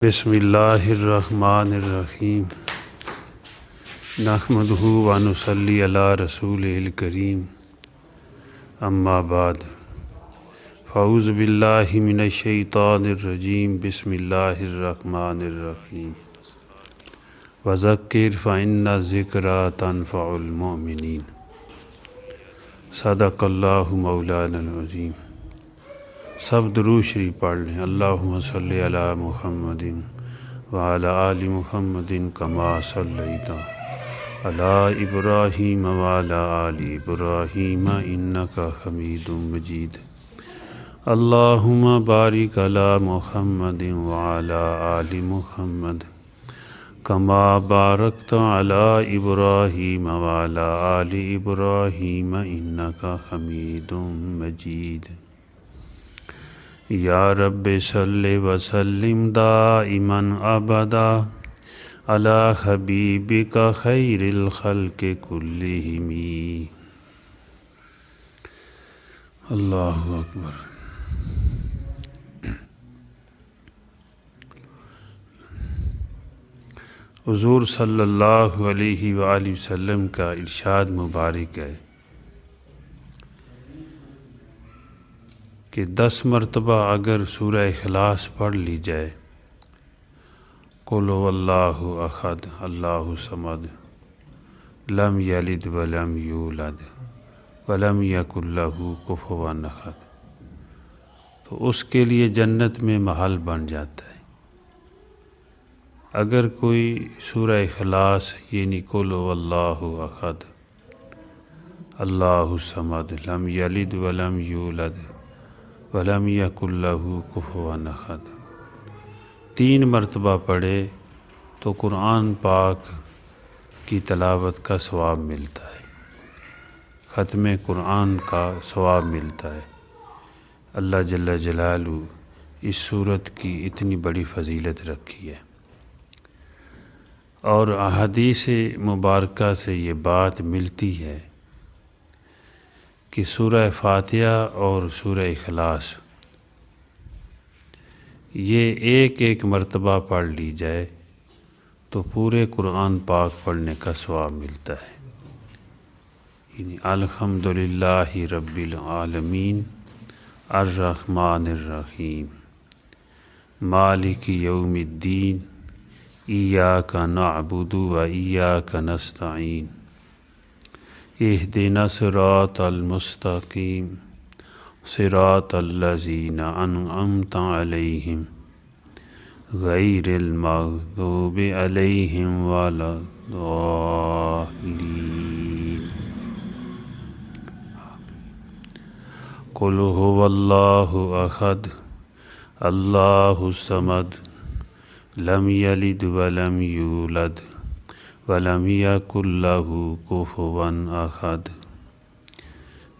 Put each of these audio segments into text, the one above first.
بسم اللہ الرحمن الرحیم نحمدہ و نصلی علی رسولہ الکریم اما بعد فاعوذ باللہ من الشیطان الرجیم بسم اللہ الرحمن الرحیم وذکر فإن الذکریٰ تنفع المؤمنین صدق اللہ مولانا العظیم۔ سب درود شریف پڑھ لیں۔ اللہم صلی علی محمد وعلی آل محمد کما صلیت علی ابراہیم وعلی آل ابراہیم انک حمید مجید۔ اللہم بارک علی محمد وعلی آل محمد کما بارکت علی ابراہیم وعلی آل ابراہیم انک حمید مجید۔ یا رب صلی وسلم دائما ابدا علی حبیبک خیر الخلق کلہم۔ اللہ اکبر۔ حضور صلی اللہ علیہ وآلہ وسلم کا ارشاد مبارک ہے کہ 10 مرتبہ اگر سورہ اخلاص پڑھ لی جائے، قل هو اللہ احد اللہ صمد لم یلد ولم یولد ولم یکن لہ کفوا احد، تو اس کے لیے جنت میں محل بن جاتا ہے۔ اگر کوئی سورہ اخلاص یعنی قل هو اللہ احد اللہ صمد لم یلد ولم یولد ولم یکن لہ کفوا احد 3 مرتبہ پڑھے تو قرآن پاک کی تلاوت کا ثواب ملتا ہے، ختم قرآن کا ثواب ملتا ہے۔ اللہ جل جلالہ اس سورت کی اتنی بڑی فضیلت رکھی ہے، اور احادیث مبارکہ سے یہ بات ملتی ہے کہ سورہ فاتحہ اور سورہ اخلاص یہ ایک مرتبہ پڑھ لی جائے تو پورے قرآن پاک پڑھنے کا ثواب ملتا ہے۔ یعنی الحمدللہ رب العالمین الرحمن الرحیم مالک یوم الدین ایاک نعبد و ایاک نستعین اہدنا الصراط المستقیم صراط الذین انعمت علیہم غیر المغضوب علیہم ولا الضالین۔ قل هو اللہ احد اللہ الصمد لم یلد ولم یولد ولم یکن لہ کفوا احد۔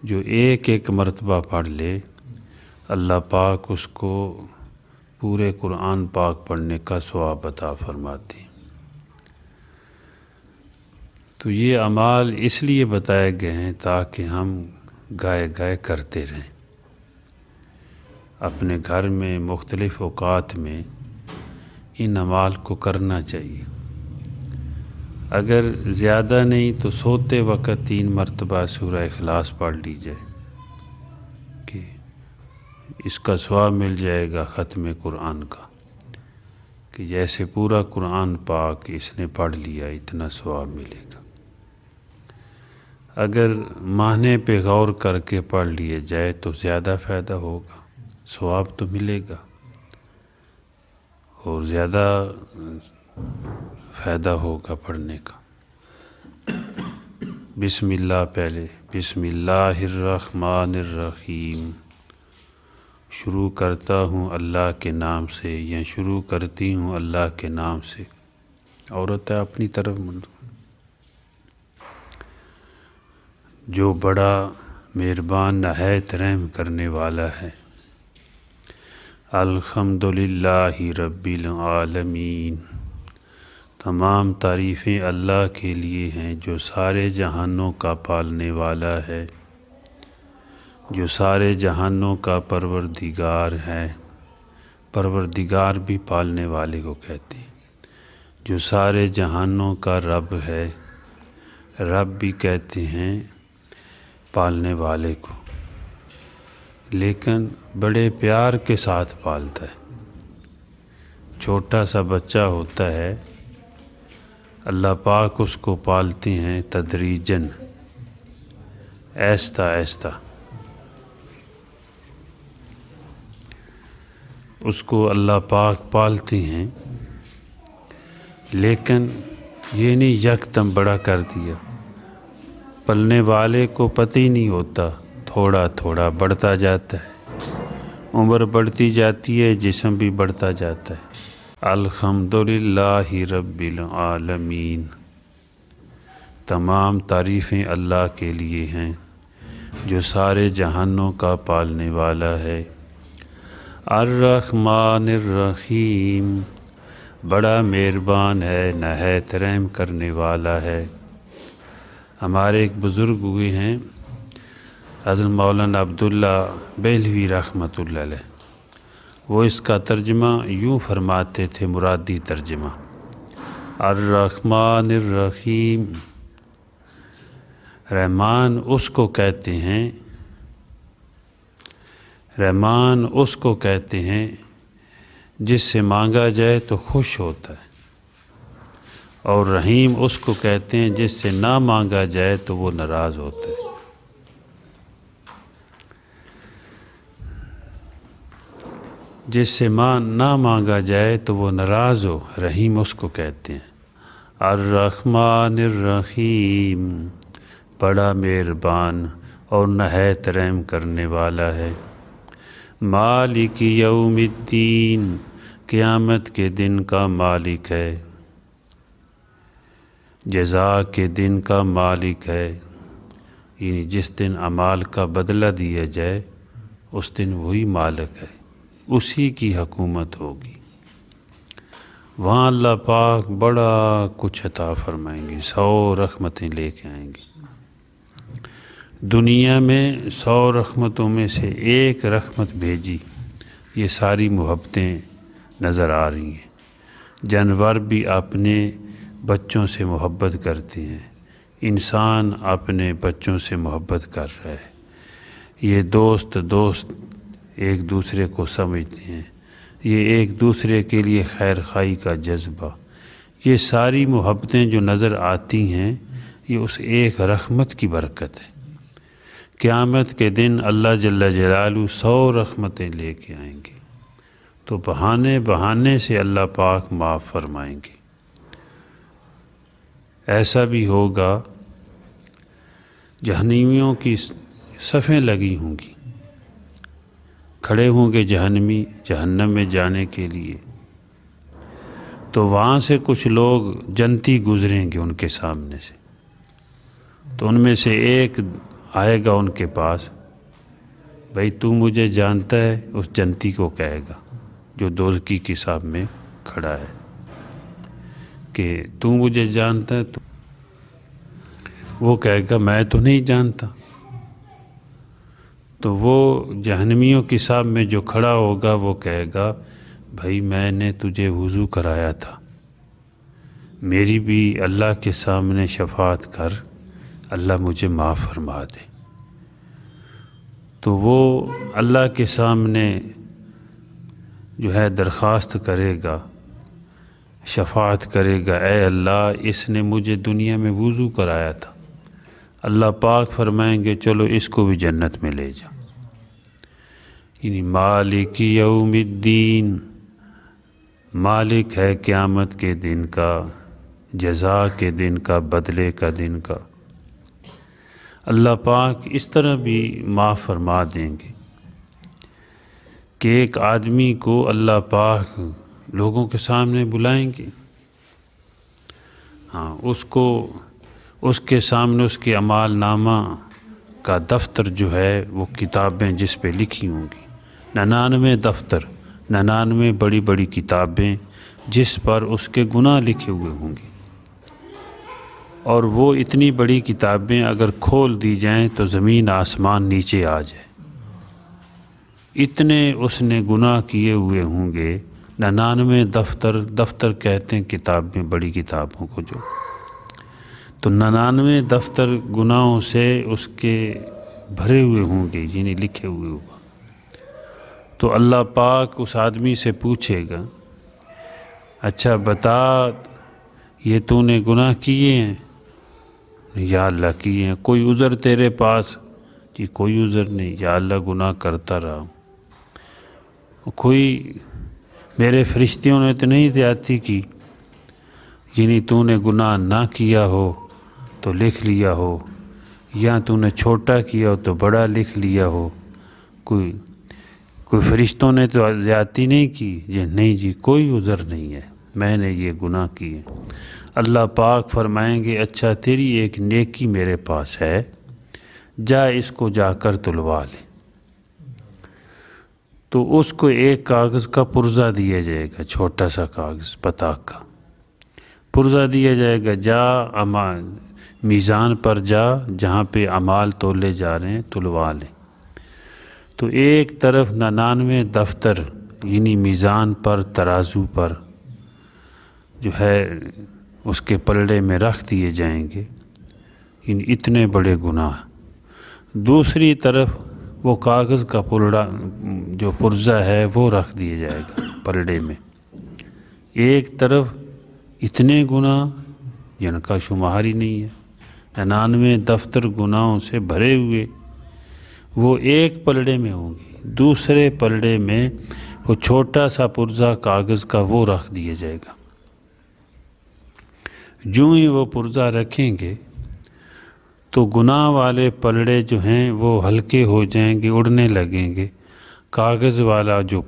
جو ایک مرتبہ پڑھ لے اللہ پاک اس کو پورے قرآن پاک پڑھنے کا ثواب عطا فرماتے ہیں۔ تو یہ اعمال اس لیے بتائے گئے ہیں تاکہ ہم گائے کرتے رہیں، اپنے گھر میں مختلف اوقات میں ان اعمال کو کرنا چاہیے۔ اگر زیادہ نہیں تو سوتے وقت 3 مرتبہ سورہ اخلاص پڑھ لی جائے کہ اس کا ثواب مل جائے گا ختم قرآن کا، کہ جیسے پورا قرآن پاک اس نے پڑھ لیا اتنا ثواب ملے گا۔ اگر معنی پہ غور کر کے پڑھ لیے جائے تو زیادہ فائدہ ہوگا، ثواب تو ملے گا اور زیادہ فائدہ ہوگا پڑھنے کا۔ بسم اللہ پہلے، بسم اللہ الرحمن الرحیم، شروع کرتا ہوں اللہ کے نام سے یا شروع کرتی ہوں اللہ کے نام سے، عورت اپنی طرف منظور جو بڑا مہربان نہایت رحم کرنے والا ہے۔ الحمدللہ رب العالمین، تمام تعریفیں اللہ کے لیے ہیں جو سارے جہانوں کا پالنے والا ہے، جو سارے جہانوں کا پروردگار ہے۔ پروردگار بھی پالنے والے کو کہتے ہیں، جو سارے جہانوں کا رب ہے، رب بھی کہتے ہیں پالنے والے کو، لیکن بڑے پیار کے ساتھ پالتا ہے۔ چھوٹا سا بچہ ہوتا ہے، اللہ پاک اس کو پالتے ہیں تدریجاً، آہستہ آہستہ اس کو اللہ پاک پالتے ہیں، لیکن یہ نہیں یکدم بڑا کر دیا۔ پلنے والے کو پتہ ہی نہیں ہوتا، تھوڑا تھوڑا بڑھتا جاتا ہے، عمر بڑھتی جاتی ہے، جسم بھی بڑھتا جاتا ہے۔ الحمدللہ رب العالمین، تمام تعریفیں اللہ کے لیے ہیں جو سارے جہانوں کا پالنے والا ہے۔ الرحمن الرحیم، بڑا مہربان ہے، نہایت رحم کرنے والا ہے۔ ہمارے ایک بزرگ ہوئے ہیں حضرت مولانا عبداللہ بہلوی رحمۃ اللہ علیہ، وہ اس کا ترجمہ یوں فرماتے تھے، مرادی ترجمہ، الرحمن الرحیم، رحمان اس کو کہتے ہیں، رحمان اس کو کہتے ہیں جس سے مانگا جائے تو خوش ہوتا ہے، اور رحیم اس کو کہتے ہیں جس سے نہ مانگا جائے تو وہ ناراض ہوتا ہے۔ جس سے نہ مانگا جائے تو وہ ناراض ہو، رحیم اس کو کہتے ہیں۔ الرحمن الرحیم، بڑا مہربان اور نہایت رحم کرنے والا ہے۔ مالک یوم الدین، قیامت کے دن کا مالک ہے، جزا کے دن کا مالک ہے، یعنی جس دن اعمال کا بدلہ دیا جائے اس دن وہی مالک ہے، اسی کی حکومت ہوگی۔ وہاں اللہ پاک بڑا کچھ عطا فرمائیں گے، 100 رحمتیں لے کے آئیں گے۔ دنیا میں 100 رحمتوں میں سے ایک رحمت بھیجی، یہ ساری محبتیں نظر آ رہی ہیں۔ جانور بھی اپنے بچوں سے محبت کرتے ہیں، انسان اپنے بچوں سے محبت کر رہا ہے، یہ دوست ایک دوسرے کو سمجھتے ہیں، یہ ایک دوسرے کے لیے خیر خواہی کا جذبہ، یہ ساری محبتیں جو نظر آتی ہیں یہ اس ایک رحمت کی برکت ہے۔ قیامت کے دن اللہ جل جلالہ 100 رحمتیں لے کے آئیں گے، تو بہانے بہانے سے اللہ پاک معاف فرمائیں گے۔ ایسا بھی ہوگا جہنمیوں کی صفیں لگی ہوں گی، کھڑے ہوں گے جہنمی جہنم میں جانے کے لیے، تو وہاں سے کچھ لوگ جنتی گزریں گے ان کے سامنے سے، تو ان میں سے ایک آئے گا ان کے پاس، بھائی تو مجھے جانتا ہے، اس جنتی کو کہے گا جو دوزخی کی صاحب میں کھڑا ہے کہ تو مجھے جانتا ہے، تو وہ کہے گا میں تو نہیں جانتا۔ تو وہ جہنمیوں کی صاحب میں جو کھڑا ہوگا وہ کہے گا، بھائی میں نے تجھے وضو کرایا تھا، میری بھی اللہ کے سامنے شفاعت کر، اللہ مجھے معاف فرما دے۔ تو وہ اللہ کے سامنے جو ہے درخواست کرے گا، شفاعت کرے گا، اے اللہ اس نے مجھے دنیا میں وضو کرایا تھا۔ اللہ پاک فرمائیں گے چلو اس کو بھی جنت میں لے جا۔ یعنی مالک یوم الدین، مالک ہے قیامت کے دن کا، جزا کے دن کا، بدلے کا دن کا۔ اللہ پاک اس طرح بھی معاف فرما دیں گے کہ ایک آدمی کو اللہ پاک لوگوں کے سامنے بلائیں گے، اس کے سامنے اس کے اعمال نامہ کا دفتر جو ہے، وہ کتابیں جس پہ لکھی ہوں گی، 99 دفتر، 99 بڑی بڑی کتابیں جس پر اس کے گناہ لکھے ہوئے ہوں گے، اور وہ اتنی بڑی کتابیں اگر کھول دی جائیں تو زمین آسمان نیچے آ جائے، اتنے اس نے گناہ کیے ہوئے ہوں گے، 99 دفتر کہتے ہیں کتاب میں بڑی کتابوں کو، جو تو 99 دفتر گناہوں سے اس کے بھرے ہوئے ہوں گے، یعنی لکھے ہوئے ہوا۔ تو اللہ پاک اس آدمی سے پوچھے گا، اچھا بتا یہ تو نے گناہ کیے ہیں؟ یا اللہ کیے ہیں۔ کوئی عذر تیرے پاس؟ جی کوئی عذر نہیں، یا اللہ گناہ کرتا رہا ہوں۔ کوئی میرے فرشتوں نے تو نہیں زیادتی کی؟ یعنی تو نے گناہ نہ کیا ہو تو لکھ لیا ہو، یا تو نے چھوٹا کیا ہو تو بڑا لکھ لیا ہو، کوئی فرشتوں نے تو زیادتی نہیں کی؟ یہ نہیں جی کوئی عذر نہیں ہے، میں نے یہ گناہ کیے۔ اللہ پاک فرمائیں گے اچھا تیری ایک نیکی میرے پاس ہے، جا اس کو جا کر تلوا لے۔ تو اس کو ایک کاغذ کا پرزہ دیا جائے گا، چھوٹا سا کاغذ پتہ کا پرزہ دیا جائے گا، جا میزان پر جا جہاں پہ اعمال تولے جا رہے ہیں تلوا لے۔ تو ایک طرف 99 دفتر یعنی میزان پر ترازو پر جو ہے اس کے پلڑے میں رکھ دیے جائیں گے، یعنی اتنے بڑے گناہ۔ دوسری طرف وہ کاغذ کا پلڑا جو پرزہ ہے وہ رکھ دیا جائے گا پلڑے میں۔ ایک طرف اتنے گناہ جن کا شمار ہی نہیں ہے، 99 دفتر گناہوں سے بھرے ہوئے، وہ ایک پلڑے میں ہوں گے۔ دوسرے پلڑے میں وہ چھوٹا سا پرزہ کاغذ کا وہ رکھ دیا جائے گا۔ جو ہی وہ پرزہ رکھیں گے تو گناہ والے پلڑے جو ہیں وہ ہلکے ہو جائیں گے، اڑنے لگیں گے، کاغذ والا جو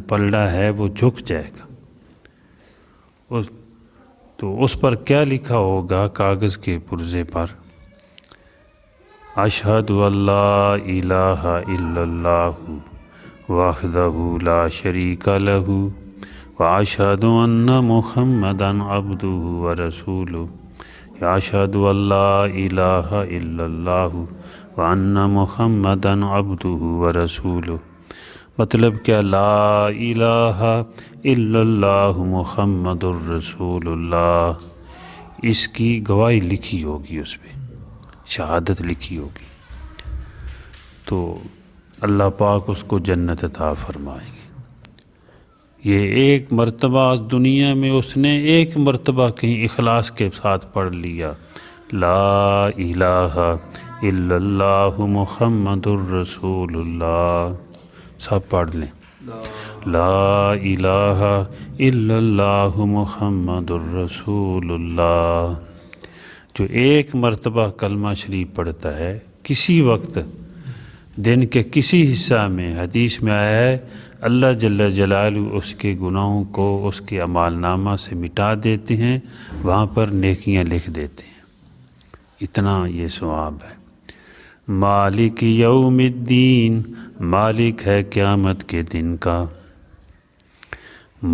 پلڑا ہے وہ جھک جائے گا۔ تو اس پر کیا لکھا ہوگا کاغذ کے پرزے پر؟ اشہد اللہ الہ الا اللہ وحدہ لا شریک لہ واشہد ان محمدا عبدہ ورسولہ۔ اشہد اللہ الہ الا اللہ وان محمدا عبدہ ورسولہ۔ مطلب کیا؟ لا الہ الا اللہ محمد الرسول اللہ، اس کی گواہی لکھی ہوگی، اس پہ شہادت لکھی ہوگی۔ تو اللہ پاک اس کو جنت عطا فرمائیں گے۔ یہ ایک مرتبہ دنیا میں اس نے ایک مرتبہ کہیں اخلاص کے ساتھ پڑھ لیا، لا الہ الا اللہ محمد الرسول اللہ، سب پڑھ لیں، لا الہ الا اللہ محمد الرسول اللہ۔ جو ایک مرتبہ کلمہ شریف پڑھتا ہے، کسی وقت دن کے کسی حصہ میں، حدیث میں آیا ہے اللہ جل جلالہ اس کے گناہوں کو اس کے اعمال نامہ سے مٹا دیتے ہیں، وہاں پر نیکیاں لکھ دیتے ہیں، اتنا یہ ثواب ہے۔ مالک یوم الدین، مالک ہے قیامت کے دن کا،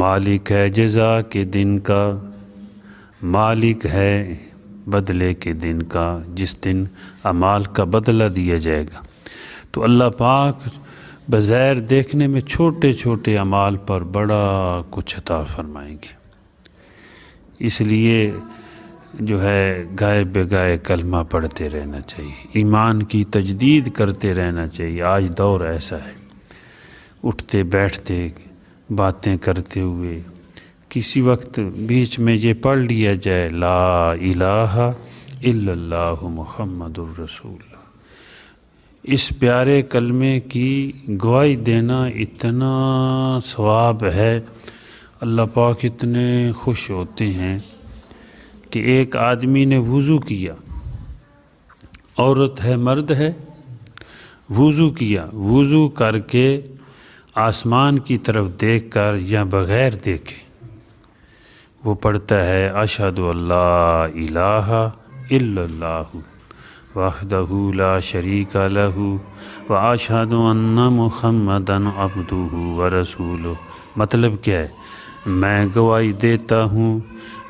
مالک ہے جزا کے دن کا، مالک ہے بدلے کے دن کا، جس دن اعمال کا بدلہ دیا جائے گا۔ تو اللہ پاک بظاہر دیکھنے میں چھوٹے چھوٹے اعمال پر بڑا کچھ عطا فرمائیں گے۔ اس لیے جو ہے گائے بگائے کلمہ پڑھتے رہنا چاہیے، ایمان کی تجدید کرتے رہنا چاہیے۔ آج دور ایسا ہے، اٹھتے بیٹھتے باتیں کرتے ہوئے کسی وقت بیچ میں یہ پڑھ لیا جائے لا الہ الا اللہ محمد الرسول، اس پیارے کلمے کی گواہی دینا اتنا ثواب ہے۔ اللہ پاک اتنے خوش ہوتے ہیں کہ ایک آدمی نے وضو کیا، عورت ہے مرد ہے، وضو کیا، وضو کر کے آسمان کی طرف دیکھ کر یا بغیر دیکھے وہ پڑھتا ہے اشہد اللہ الہ الا اللہ وحدہ لا شریک لہ واشہد ان محمدا عبدہ ورسولہ۔ مطلب کیا ہے؟ میں گواہی دیتا ہوں،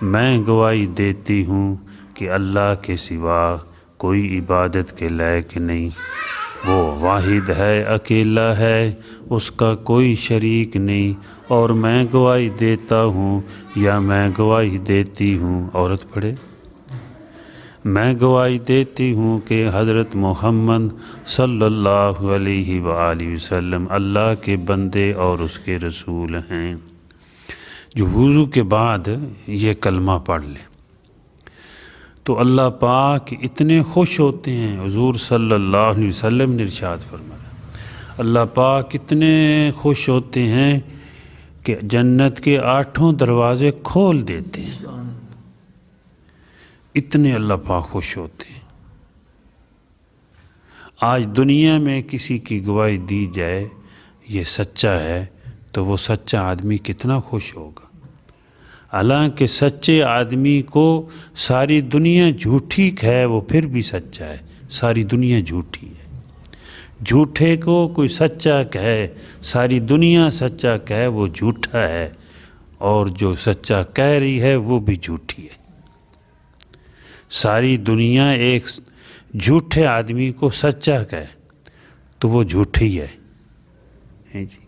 میں گواہی دیتی ہوں کہ اللہ کے سوا کوئی عبادت کے لائق نہیں، وہ واحد ہے، اکیلا ہے، اس کا کوئی شریک نہیں، اور میں گواہی دیتا ہوں یا میں گواہی دیتی ہوں، عورت پڑھے، میں گواہی دیتی ہوں کہ حضرت محمد صلی اللہ علیہ وآلہ وسلم اللہ کے بندے اور اس کے رسول ہیں۔ جو وضو کے بعد یہ کلمہ پڑھ لے تو اللہ پاک اتنے خوش ہوتے ہیں۔ حضور صلی اللہ علیہ وسلم نے ارشاد فرمایا، اللہ پاک اتنے خوش ہوتے ہیں کہ جنت کے 8 دروازے کھول دیتے ہیں، اتنے اللہ پاک خوش ہوتے ہیں۔ آج دنیا میں کسی کی گواہی دی جائے یہ سچا ہے تو وہ سچا آدمی کتنا خوش ہوگا۔ حالانکہ سچے آدمی کو ساری دنیا جھوٹی ہے وہ پھر بھی سچا ہے، ساری دنیا جھوٹی ہے۔ جھوٹے کو کوئی سچا کہے، ساری دنیا سچا کہے، وہ جھوٹا ہے، اور جو سچا کہہ رہی ہے وہ بھی جھوٹی ہے۔ ساری دنیا ایک جھوٹے آدمی کو سچا کہے تو وہ جھوٹی ہے جی،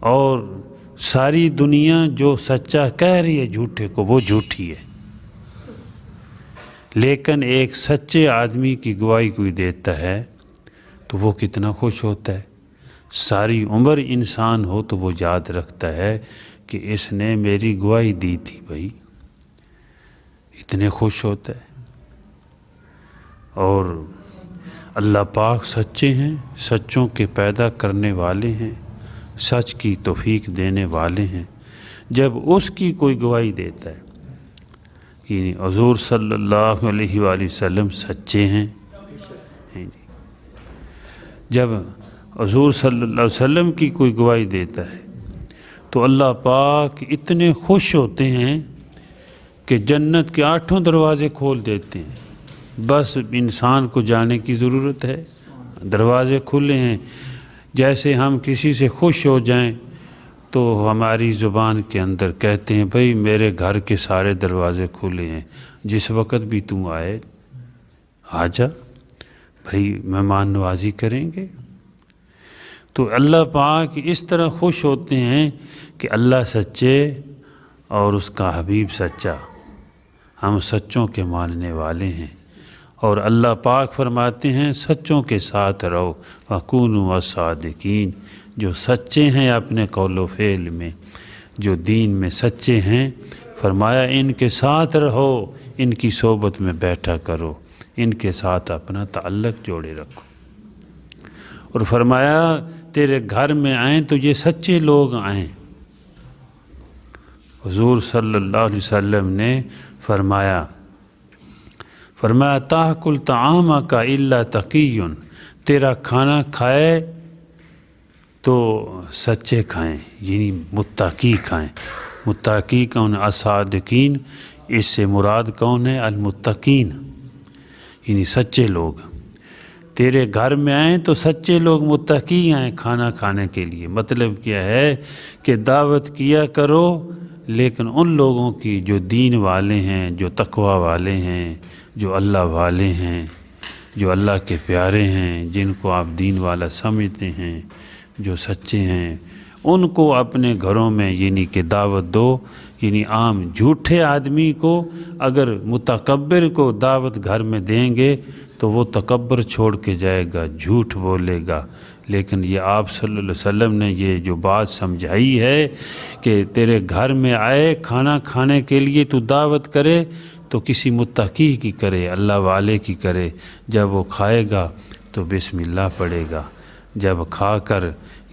اور ساری دنیا جو سچا کہہ رہی ہے جھوٹے کو وہ جھوٹی ہے۔ لیکن ایک سچے آدمی کی گواہی کوئی دیتا ہے تو وہ کتنا خوش ہوتا ہے۔ ساری عمر انسان ہو تو وہ یاد رکھتا ہے کہ اس نے میری گواہی دی تھی بھائی، اتنے خوش ہوتا ہے۔ اور اللہ پاک سچے ہیں، سچوں کے پیدا کرنے والے ہیں، سچ کی توفیق دینے والے ہیں۔ جب اس کی کوئی گواہی دیتا ہے، یعنی حضور صلی اللہ علیہ وآلہ وسلم سچے ہیں، جب حضور صلی اللہ علیہ وسلم کی کوئی گواہی دیتا ہے تو اللہ پاک اتنے خوش ہوتے ہیں کہ جنت کے 8 دروازے کھول دیتے ہیں۔ بس انسان کو جانے کی ضرورت ہے، دروازے کھلے ہیں۔ جیسے ہم کسی سے خوش ہو جائیں تو ہماری زبان کے اندر کہتے ہیں بھائی میرے گھر کے سارے دروازے کھلے ہیں، جس وقت بھی تم آئے آ جا، بھائی مہمان نوازی کریں گے۔ تو اللہ پاک اس طرح خوش ہوتے ہیں کہ اللہ سچے اور اس کا حبیب سچا، ہم سچوں کے ماننے والے ہیں۔ اور اللہ پاک فرماتے ہیں سچوں کے ساتھ رہو، وَكُونُوا الصَّادِقِينَ، جو سچے ہیں اپنے قول و فعل میں، جو دین میں سچے ہیں، فرمایا ان کے ساتھ رہو، ان کی صحبت میں بیٹھا کرو، ان کے ساتھ اپنا تعلق جوڑے رکھو۔ اور فرمایا تیرے گھر میں آئیں تو یہ سچے لوگ آئیں۔ حضور صلی اللہ علیہ وسلم نے فرمایا تاکل طعامک الا تقی، تیرا کھانا کھائے تو سچے کھائیں، یعنی متقی کھائیں۔ متقی کون؟ الصادقین، اس سے مراد کون ہے؟ المتقین، یعنی سچے لوگ۔ تیرے گھر میں آئیں تو سچے لوگ متقی آئیں کھانا کھانے کے لیے۔ مطلب کیا ہے کہ دعوت کیا کرو لیکن ان لوگوں کی جو دین والے ہیں، جو تقوی والے ہیں، جو اللہ والے ہیں، جو اللہ کے پیارے ہیں، جن کو آپ دین والا سمجھتے ہیں، جو سچے ہیں، ان کو اپنے گھروں میں یعنی کہ دعوت دو۔ یعنی عام جھوٹے آدمی کو اگر متکبر کو دعوت گھر میں دیں گے تو وہ تکبر چھوڑ کے جائے گا، جھوٹ بولے گا۔ لیکن یہ آپ صلی اللہ علیہ وسلم نے یہ جو بات سمجھائی ہے کہ تیرے گھر میں آئے کھانا کھانے کے لیے تو دعوت کرے تو کسی متقی کی کرے، اللہ والے کی کرے۔ جب وہ کھائے گا تو بسم اللہ پڑھے گا، جب کھا کر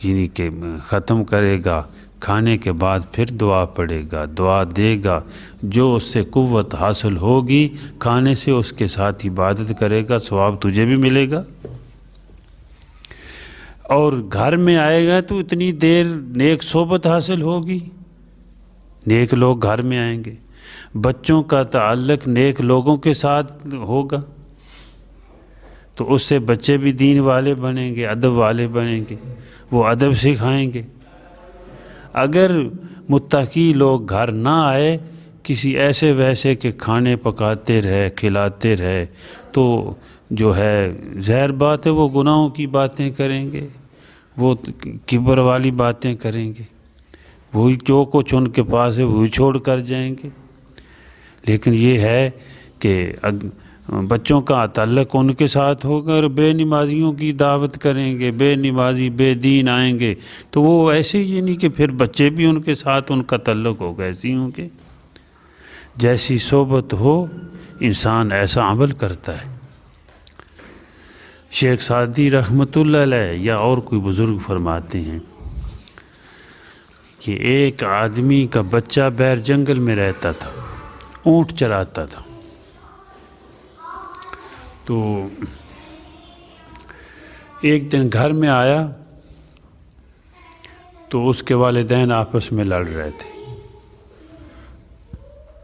یعنی کہ ختم کرے گا، کھانے کے بعد پھر دعا پڑھے گا، دعا دے گا، جو اس سے قوت حاصل ہوگی کھانے سے اس کے ساتھ عبادت کرے گا، ثواب تجھے بھی ملے گا۔ اور گھر میں آئے گا تو اتنی دیر نیک صحبت حاصل ہوگی، نیک لوگ گھر میں آئیں گے، بچوں کا تعلق نیک لوگوں کے ساتھ ہوگا تو اس سے بچے بھی دین والے بنیں گے، ادب والے بنیں گے، وہ ادب سکھائیں گے۔ اگر متقی لوگ گھر نہ آئے، کسی ایسے ویسے کے کھانے پکاتے رہے، کھلاتے رہے، تو جو ہے ظاہر بات ہے وہ گناہوں کی باتیں کریں گے، وہ کبر والی باتیں کریں گے، وہی جو کچھ ان کے پاس ہے وہی چھوڑ کر جائیں گے۔ لیکن یہ ہے کہ بچوں کا تعلق ان کے ساتھ ہوگا، اور بے نمازیوں کی دعوت کریں گے، بے نمازی بے دین آئیں گے تو وہ ایسے ہی نہیں کہ پھر بچے بھی ان کے ساتھ ان کا تعلق ہوگا، ایسے ہی ہوں گے۔ جیسی صحبت ہو انسان ایسا عمل کرتا ہے۔ شیخ سعدی رحمۃ اللہ علیہ یا اور کوئی بزرگ فرماتے ہیں کہ ایک آدمی کا بچہ بیر جنگل میں رہتا تھا، اونٹ چراتا تھا۔ تو ایک دن گھر میں آیا تو اس کے والدین آپس میں لڑ رہے تھے،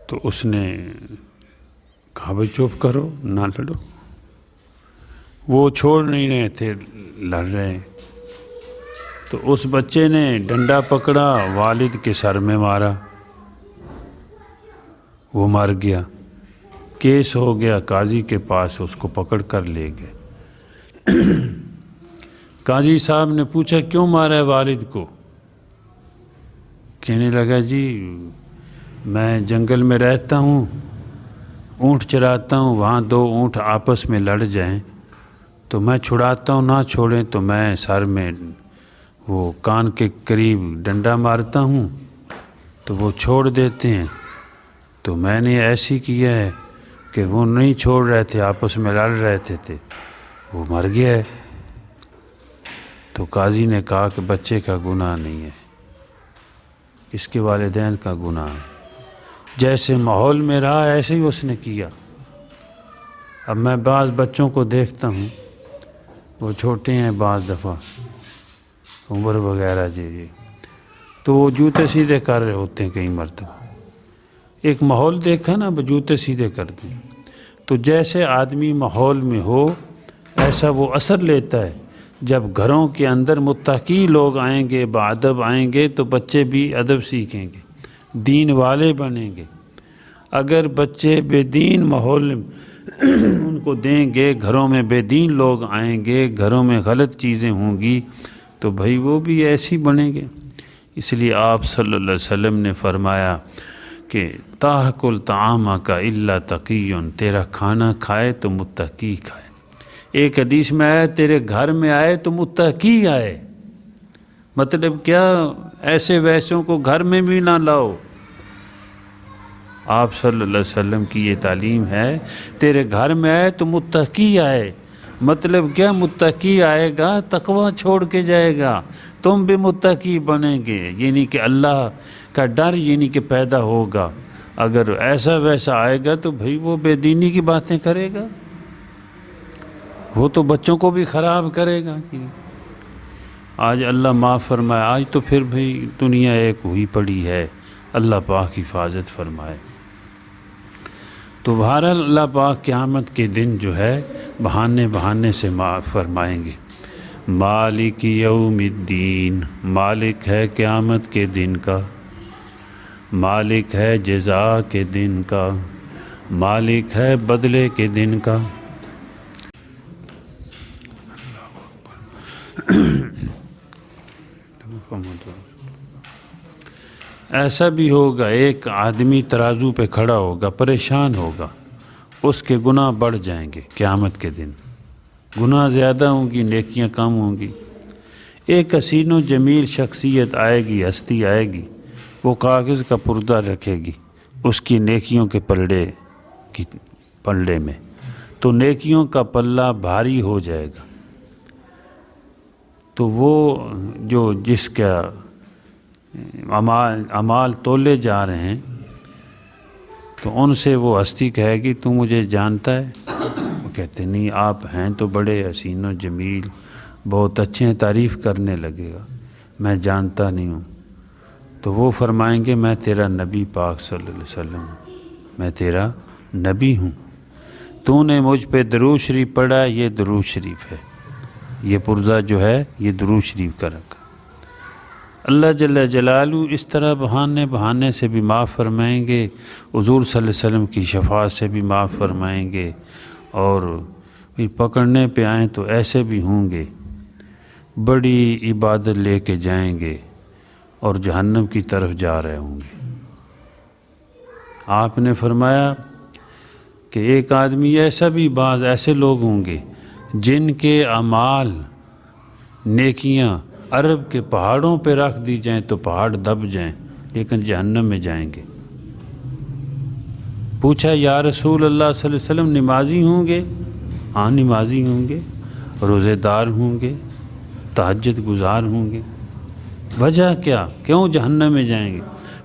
تو اس نے کہا بھائی چپ کرو، نہ لڑو۔ وہ چھوڑ نہیں رہے تھے، لڑ رہے ہیں۔ تو اس بچے نے ڈنڈا پکڑا، والد کے سر میں مارا، وہ مر گیا۔ کیس ہو گیا قاضی کے پاس، اس کو پکڑ کر لے گئے۔ قاضی صاحب نے پوچھا کیوں مارا ہے والد کو؟ کہنے لگا جی میں جنگل میں رہتا ہوں، اونٹ چراتا ہوں، وہاں دو اونٹ آپس میں لڑ جائیں تو میں چھڑاتا ہوں، نہ چھوڑیں تو میں سر میں وہ کان کے قریب ڈنڈا مارتا ہوں تو وہ چھوڑ دیتے ہیں، تو میں نے ایسی کیا ہے کہ وہ نہیں چھوڑ رہے تھے، آپس میں لڑ رہے تھے، وہ مر گیا ہے۔ تو قاضی نے کہا کہ بچے کا گناہ نہیں ہے، اس کے والدین کا گناہ ہے، جیسے ماحول میں رہا ایسے ہی اس نے کیا۔ اب میں بعض بچوں کو دیکھتا ہوں، وہ چھوٹے ہیں، بعض دفعہ عمر وغیرہ جی تو وہ جوتے سیدھے کر رہے ہوتے ہیں، کئی مرتبہ ایک ماحول دیکھا نا جوتے سیدھے کر دیں۔ تو جیسے آدمی ماحول میں ہو ایسا وہ اثر لیتا ہے۔ جب گھروں کے اندر متقی لوگ آئیں گے، باادب آئیں گے تو بچے بھی ادب سیکھیں گے، دین والے بنیں گے۔ اگر بچے بے دین ماحول ان کو دیں گے، گھروں میں بے دین لوگ آئیں گے، گھروں میں غلط چیزیں ہوں گی تو بھائی وہ بھی ایسی بنیں گے۔ اس لیے آپ صلی اللہ علیہ وسلم نے فرمایا کہ تاکل طعام کا الا تقی، تیرا کھانا کھائے تو متقی کھائے۔ ایک حدیث میں آیا تیرے گھر میں آئے تو متقی آئے، مطلب کیا؟ ایسے ویسوں کو گھر میں بھی نہ لاؤ۔ آپ صلی اللہ علیہ وسلم کی یہ تعلیم ہے، تیرے گھر میں آئے تو متقی آئے، مطلب کیا؟ متقی آئے گا تقوی چھوڑ کے جائے گا، تم بھی متقی بنیں گے، یعنی کہ اللہ کا ڈر یعنی کہ پیدا ہوگا۔ اگر ایسا ویسا آئے گا تو بھائی وہ بے دینی کی باتیں کرے گا، وہ تو بچوں کو بھی خراب کرے گا۔ آج اللہ معاف فرمائے، آج تو پھر بھائی دنیا ایک ہوئی پڑی ہے، اللہ پاک حفاظت فرمائے۔ تو بہرحال اللہ پاک قیامت کے دن جو ہے بہانے سے معاف فرمائیں گے۔ مالک یوم الدین، مالک ہے قیامت کے دن کا، مالک ہے جزا کے دن کا، مالک ہے بدلے کے دن کا۔ ایسا بھی ہوگا ایک آدمی ترازو پہ کھڑا ہوگا، پریشان ہوگا، اس کے گناہ بڑھ جائیں گے قیامت کے دن، گناہ زیادہ ہوں گی، نیکیاں کم ہوں گی۔ ایک حسین و جمیل شخصیت آئے گی، ہستی آئے گی، وہ کاغذ کا پردہ رکھے گی اس کی نیکیوں کے پلڑے میں، تو نیکیوں کا پلہ بھاری ہو جائے گا۔ تو وہ جو جس کا اعمال تولے جا رہے ہیں تو ان سے وہ ہستی کہے گی تو مجھے جانتا ہے؟ وہ کہتے نہیں، آپ ہیں تو بڑے حسین و جمیل، بہت اچھے ہیں، تعریف کرنے لگے گا، میں جانتا نہیں ہوں۔ تو وہ فرمائیں گے میں تیرا نبی پاک صلی اللہ علیہ وسلم ہوں، میں تیرا نبی ہوں، تو نے مجھ پہ درود شریف پڑھا، یہ درود شریف ہے، یہ پرزہ جو ہے یہ درود شریف کا رکھا۔ اللہ جل جلالہ اس طرح بہانے سے بھی معاف فرمائیں گے، حضور صلی اللہ علیہ وسلم کی شفاعت سے بھی معاف فرمائیں گے، اور کہ پکڑنے پہ آئیں تو ایسے بھی ہوں گے، بڑی عبادت لے کے جائیں گے اور جہنم کی طرف جا رہے ہوں گے۔ آپ نے فرمایا کہ ایک آدمی ایسا بھی، بعض ایسے لوگ ہوں گے جن کے اعمال نیکیاں عرب کے پہاڑوں پہ رکھ دی جائیں تو پہاڑ دب جائیں، لیکن جہنم میں جائیں گے۔ پوچھا یا رسول اللہ صلی اللہ علیہ وسلم نمازی ہوں گے؟ ہاں نمازی ہوں گے، روزے دار ہوں گے، تہجد گزار ہوں گے۔ وجہ کیا؟ کیوں جہنم میں جائیں گے؟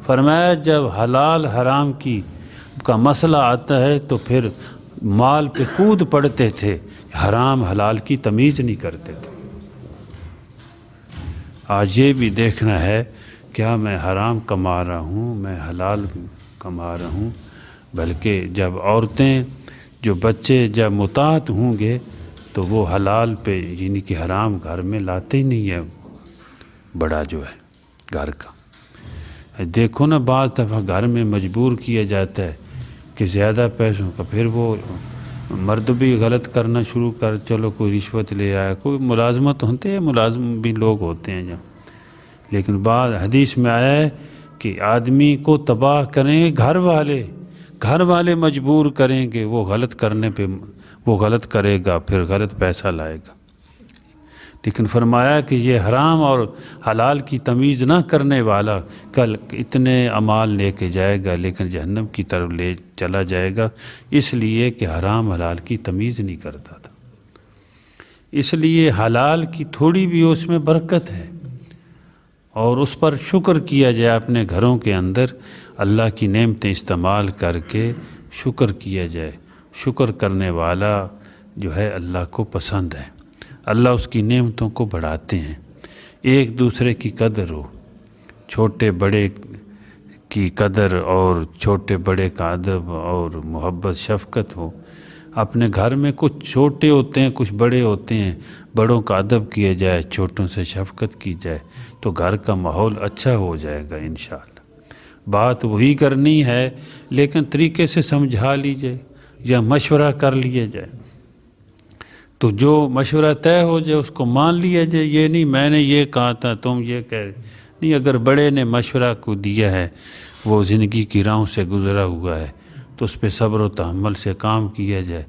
فرمایا جب حلال حرام کا مسئلہ آتا ہے تو پھر مال پہ کود پڑتے تھے، حرام حلال کی تمیز نہیں کرتے تھے۔ آج یہ بھی دیکھنا ہے کیا میں حرام کما رہا ہوں، میں حلال کما رہا ہوں، بلکہ جب عورتیں جو بچے جب مطاعت ہوں گے تو وہ حلال پہ یعنی کہ حرام گھر میں لاتے ہی نہیں ہے بڑا جو ہے گھر کا۔ دیکھو نا بعض دفعہ گھر میں مجبور کیا جاتا ہے کہ زیادہ پیسوں کا، پھر وہ مرد بھی غلط کرنا شروع کر، چلو کوئی رشوت لے آیا، کوئی ملازمت ہوتے ہیں، ملازم بھی لوگ ہوتے ہیں جب، لیکن بعض حدیث میں آیا ہے کہ آدمی کو تباہ کریں گے گھر والے مجبور کریں گے، وہ غلط کرنے پہ وہ غلط کرے گا، پھر غلط پیسہ لائے گا۔ لیکن فرمایا کہ یہ حرام اور حلال کی تمیز نہ کرنے والا کل اتنے اعمال لے کے جائے گا لیکن جہنم کی طرف لے چلا جائے گا، اس لیے کہ حرام حلال کی تمیز نہیں کرتا تھا۔ اس لیے حلال کی تھوڑی بھی اس میں برکت ہے اور اس پر شکر کیا جائے، اپنے گھروں کے اندر اللہ کی نعمتیں استعمال کر کے شکر کیا جائے۔ شکر کرنے والا جو ہے اللہ کو پسند ہے، اللہ اس کی نعمتوں کو بڑھاتے ہیں۔ ایک دوسرے کی قدر ہو، چھوٹے بڑے کی قدر اور چھوٹے بڑے کا ادب اور محبت شفقت ہو۔ اپنے گھر میں کچھ چھوٹے ہوتے ہیں، کچھ بڑے ہوتے ہیں، بڑوں کا ادب کیا جائے، چھوٹوں سے شفقت کی جائے تو گھر کا ماحول اچھا ہو جائے گا انشاءاللہ۔ بات وہی کرنی ہے لیکن طریقے سے سمجھا لی جائے یا مشورہ کر لیا جائے، تو جو مشورہ طے ہو جائے اس کو مان لیا جائے۔ یہ نہیں میں نے یہ کہا تھا تم یہ کہہ رہے نہیں، اگر بڑے نے مشورہ کو دیا ہے، وہ زندگی کی راہوں سے گزرا ہوا ہے تو اس پہ صبر و تحمل سے کام کیا جائے۔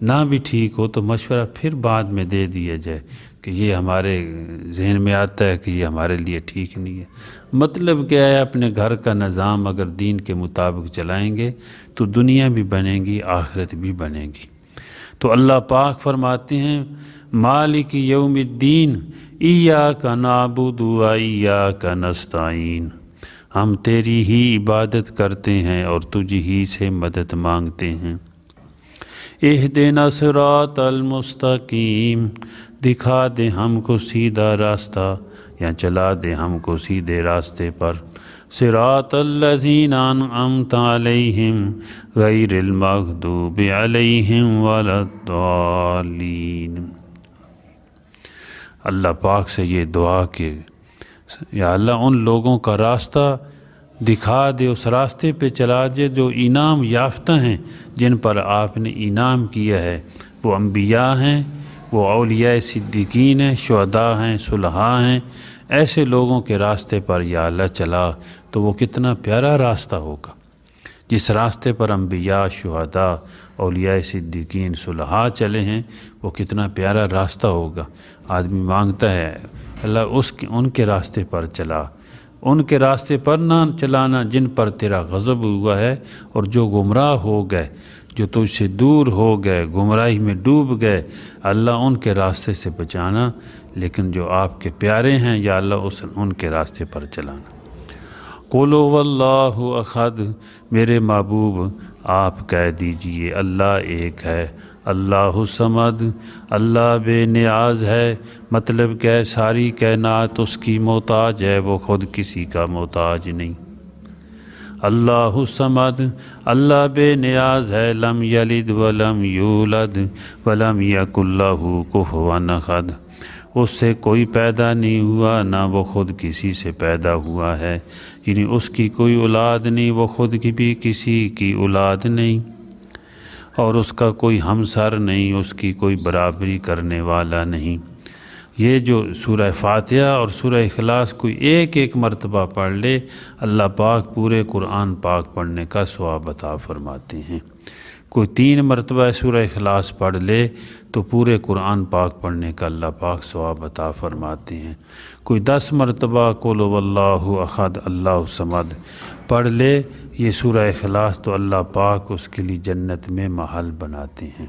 نہ بھی ٹھیک ہو تو مشورہ پھر بعد میں دے دیا جائے کہ یہ ہمارے ذہن میں آتا ہے کہ یہ ہمارے لیے ٹھیک نہیں ہے۔ مطلب کیا ہے، اپنے گھر کا نظام اگر دین کے مطابق چلائیں گے تو دنیا بھی بنے گی، آخرت بھی بنے گی۔ تو اللہ پاک فرماتے ہیں مالک یوم الدین ایاک نعبد و ایاک نستعین، ہم تیری ہی عبادت کرتے ہیں اور تجھ ہی سے مدد مانگتے ہیں۔ اہدنا صراط المستقیم، دکھا دے ہم کو سیدھا راستہ یا چلا دے ہم کو سیدھے راستے پر۔ صراط الذین انعمت علیہم غیر المغضوب علیہم ولا الضالین۔ اللہ پاک سے یہ دعا کہ یا اللہ ان لوگوں کا راستہ دکھا دے، اس راستے پہ چلا دے جو انعام یافتہ ہیں، جن پر آپ نے انعام کیا ہے۔ وہ انبیاء ہیں، وہ اولیاء صدیقین ہیں، شہداء ہیں، صلحاء ہیں۔ ایسے لوگوں کے راستے پر یا اللہ چلا تو وہ کتنا پیارا راستہ ہوگا۔ جس راستے پر انبیاء، شہداء، اولیاء صدیقین، صلحاء چلے ہیں وہ کتنا پیارا راستہ ہوگا۔ آدمی مانگتا ہے اللہ ان کے راستے پر چلا، ان کے راستے پر نہ چلانا جن پر تیرا غضب ہوا ہے اور جو گمراہ ہو گئے، جو تجھ سے دور ہو گئے، گمراہی میں ڈوب گئے، اللہ ان کے راستے سے بچانا، لیکن جو آپ کے پیارے ہیں یا اللہ ان کے راستے پر چلانا۔ قُلْ هُوَ اللَّهُ احد، میرے محبوب آپ کہہ دیجئے اللہ ایک ہے، اللہ الصمد، اللہ بے نیاز ہے، مطلب کہ ساری کائنات اس کی محتاج ہے، وہ خود کسی کا محتاج نہیں۔ اللہ الصمد، اللہ بے نیاز ہے، لم یلد ولم یولد ولم یکن لہ کفوا احد، اس سے کوئی پیدا نہیں ہوا نہ وہ خود کسی سے پیدا ہوا ہے، یعنی اس کی کوئی اولاد نہیں، وہ خود کی بھی کسی کی اولاد نہیں۔ اور اس کا کوئی ہمسر نہیں، اس کی کوئی برابری کرنے والا نہیں۔ یہ جو سورہ فاتحہ اور سورہ اخلاص کوئی ایک ایک مرتبہ پڑھ لے، اللہ پاک پورے قرآن پاک پڑھنے کا ثواب عطا فرماتے ہیں۔ کوئی 3 مرتبہ سورہ اخلاص پڑھ لے تو پورے قرآن پاک پڑھنے کا اللہ پاک ثواب عطا فرماتے ہیں۔ کوئی 10 مرتبہ قل هو اللہ احد اللہ الصمد پڑھ لے یہ سورہ اخلاص، تو اللہ پاک اس کے لیے جنت میں محل بناتے ہیں۔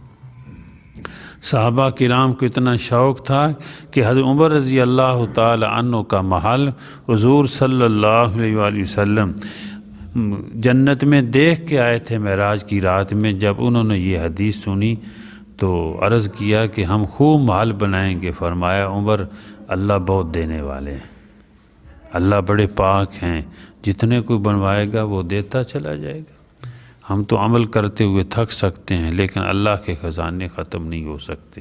صحابہ کرام کو اتنا شوق تھا کہ حضرت عمر رضی اللہ تعالی عنہ کا محل حضور صلی اللہ علیہ وآلہ وسلم جنت میں دیکھ کے آئے تھے معراج کی رات میں۔ جب انہوں نے یہ حدیث سنی تو عرض کیا کہ ہم خوب محل بنائیں گے۔ فرمایا عمر اللہ بہت دینے والے ہیں، اللہ بڑے پاک ہیں، جتنے کوئی بنوائے گا وہ دیتا چلا جائے گا۔ ہم تو عمل کرتے ہوئے تھک سکتے ہیں لیکن اللہ کے خزانے ختم نہیں ہو سکتے۔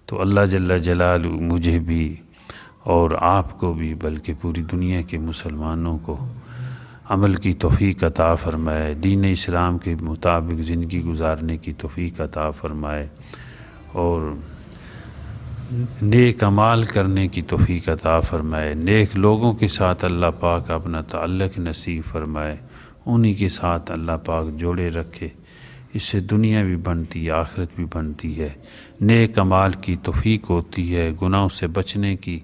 تو اللہ جل جلالہ مجھے بھی اور آپ کو بھی بلکہ پوری دنیا کے مسلمانوں کو عمل کی توفیق عطا فرمائے، دین اسلام کے مطابق زندگی گزارنے کی توفیق عطا فرمائے اور نیک اعمال کرنے کی توفیق عطا فرمائے، نیک لوگوں کے ساتھ اللہ پاک اپنا تعلق نصیب فرمائے، انہی کے ساتھ اللہ پاک جوڑے رکھے۔ اس سے دنیا بھی بنتی ہے، آخرت بھی بنتی ہے، نیک اعمال کی توفیق ہوتی ہے، گناہوں سے بچنے کی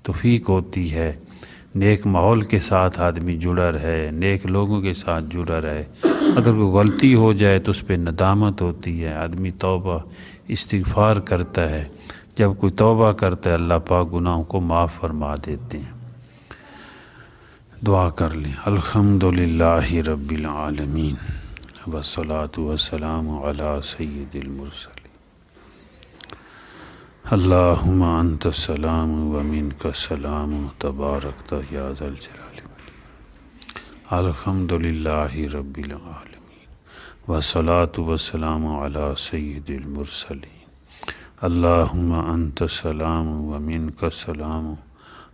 توفیق ہوتی ہے، نیک ماحول کے ساتھ آدمی جڑا رہے، نیک لوگوں کے ساتھ جڑا رہے۔ اگر کوئی غلطی ہو جائے تو اس پہ ندامت ہوتی ہے، آدمی توبہ استغفار کرتا ہے۔ جب کوئی توبہ کرتا ہے اللہ پاک گناہوں کو معاف فرما دیتے ہیں۔ دعا کر لیں۔ الحمدللہ رب العالمین والصلاة والسلام علی سید المرسلین۔ اللہم انت السلام ومنک السلام تبارکت یا ذا الجلال والاکرام۔ الحمدللہ رب العالمین والصلاة والسلام علی سید المرسلین۔ اللہم انت السلام ومنک السلام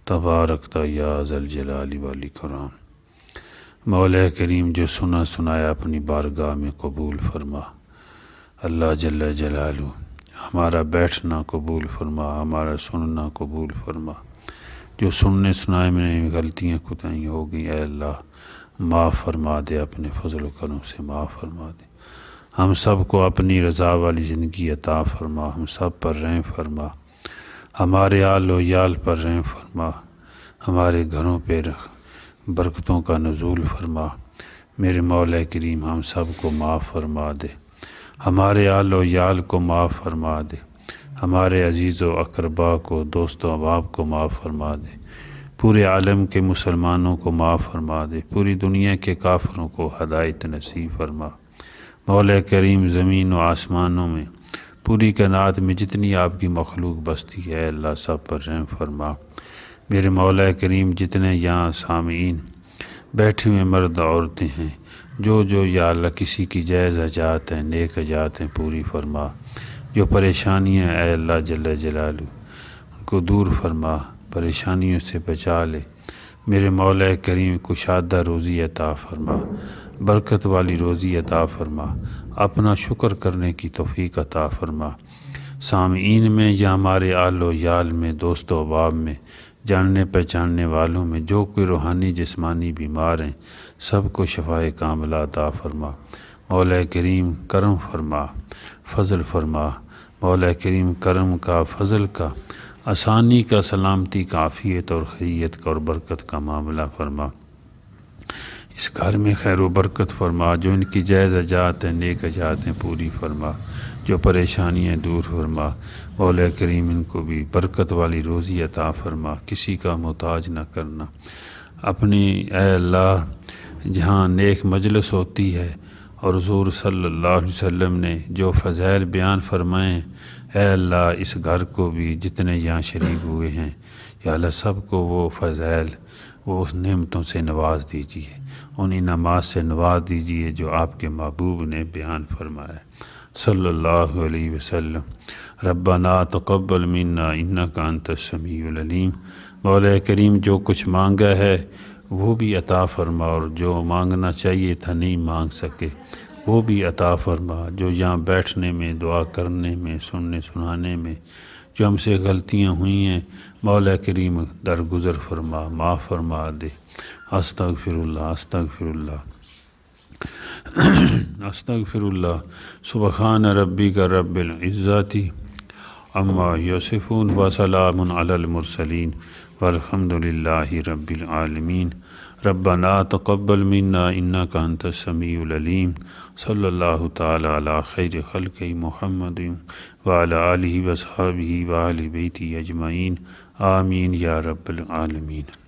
تبارکت یا ذا الجلال والاکرام۔ مولا کریم جو سنا سنایا اپنی بارگاہ میں قبول فرما۔ اللہ جل جلالہ ہمارا بیٹھنا قبول فرما، ہمارا سننا قبول فرما۔ جو سننے سنائے میں غلطیاں کوتاہیاں ہو گئی اے اللہ معاف فرما دے، اپنے فضل و کرم سے معاف فرما دے۔ ہم سب کو اپنی رضا والی زندگی عطا فرما، ہم سب پر رحم فرما، ہمارے آل و یال پر رحم فرما، ہمارے گھروں پہ برکتوں کا نزول فرما۔ میرے مولا کریم ہم سب کو معاف فرما دے، ہمارے آل و یال کو معاف فرما دے، ہمارے عزیز و اقربا کو، دوست و احباب کو معاف فرما دے، پورے عالم کے مسلمانوں کو معاف فرما دے، پوری دنیا کے کافروں کو ہدایت نصیب فرما۔ مولا کریم زمین و آسمانوں میں پوری کائنات میں جتنی آپ کی مخلوق بستی ہے اللہ سب پر رحم فرما۔ میرے مولا کریم جتنے یہاں سامعین بیٹھے ہوئے مرد عورتیں ہیں، جو یا اللہ کسی کی جائز حاجات ہیں، نیک حاجات ہیں پوری فرما، جو پریشانیاں اے اللہ جل جلالہ ان کو دور فرما، پریشانیوں سے بچا لے۔ میرے مولا کریم کشادہ روزی عطا فرما، برکت والی روزی عطا فرما، اپنا شکر کرنے کی توفیق عطا فرما۔ سامعین میں یا ہمارے آل و یال میں، دوست و احباب میں، جاننے پہچاننے والوں میں جو کوئی روحانی جسمانی بیمار ہیں سب کو شفائے کاملہ عطا فرما۔ مولا کریم کرم فرما، فضل فرما۔ مولا کریم کرم کا، فضل کا، آسانی کا، سلامتی کا، عافیت اور خیریت کا اور برکت کا معاملہ فرما۔ اس گھر میں خیر و برکت فرما، جو ان کی جائز حاجات ہیں، نیک حاجات ہیں پوری فرما، جو پریشانیاں دور فرما۔ مولا کریم ان کو بھی برکت والی روزی عطا فرما، کسی کا محتاج نہ کرنا۔ اپنی اے اللہ جہاں نیک مجلس ہوتی ہے اور حضور صلی اللہ علیہ وسلم نے جو فضائل بیان فرمائے ہیں، اے اللہ اس گھر کو بھی جتنے یہاں شریک ہوئے ہیں یا اللہ سب کو وہ فضائل، وہ اس نعمتوں سے نواز دیجیے، ان انعامات سے نواز دیجیے جو آپ کے محبوب نے بیان فرمایا صلی اللہ علیہ وسلم۔ ربنا تقبل منا انک انت السمیع العلیم۔ مولا کریم جو کچھ مانگا ہے وہ بھی عطا فرما، اور جو مانگنا چاہیے تھا نہیں مانگ سکے وہ بھی عطا فرما، جو یہاں بیٹھنے میں، دعا کرنے میں، سننے سنانے میں جو ہم سے غلطیاں ہوئی ہیں، مولا کریم درگزر فرما، معاف فرما دے۔ استغفر اللہ، استغفر اللہ، استغفر اللہ۔ سبحان ربک رب العزت عما یصفون وسلام علی المرسلین والحمد للہ رب العالمین۔ ربنا تقبل منا انک انت السمیع العلیم۔ صلی اللہ تعالی علی خیر خلق محمد وعلی آلہ وصحبہ وآل بیتہ اجمعین، آمین یا رب العالمین۔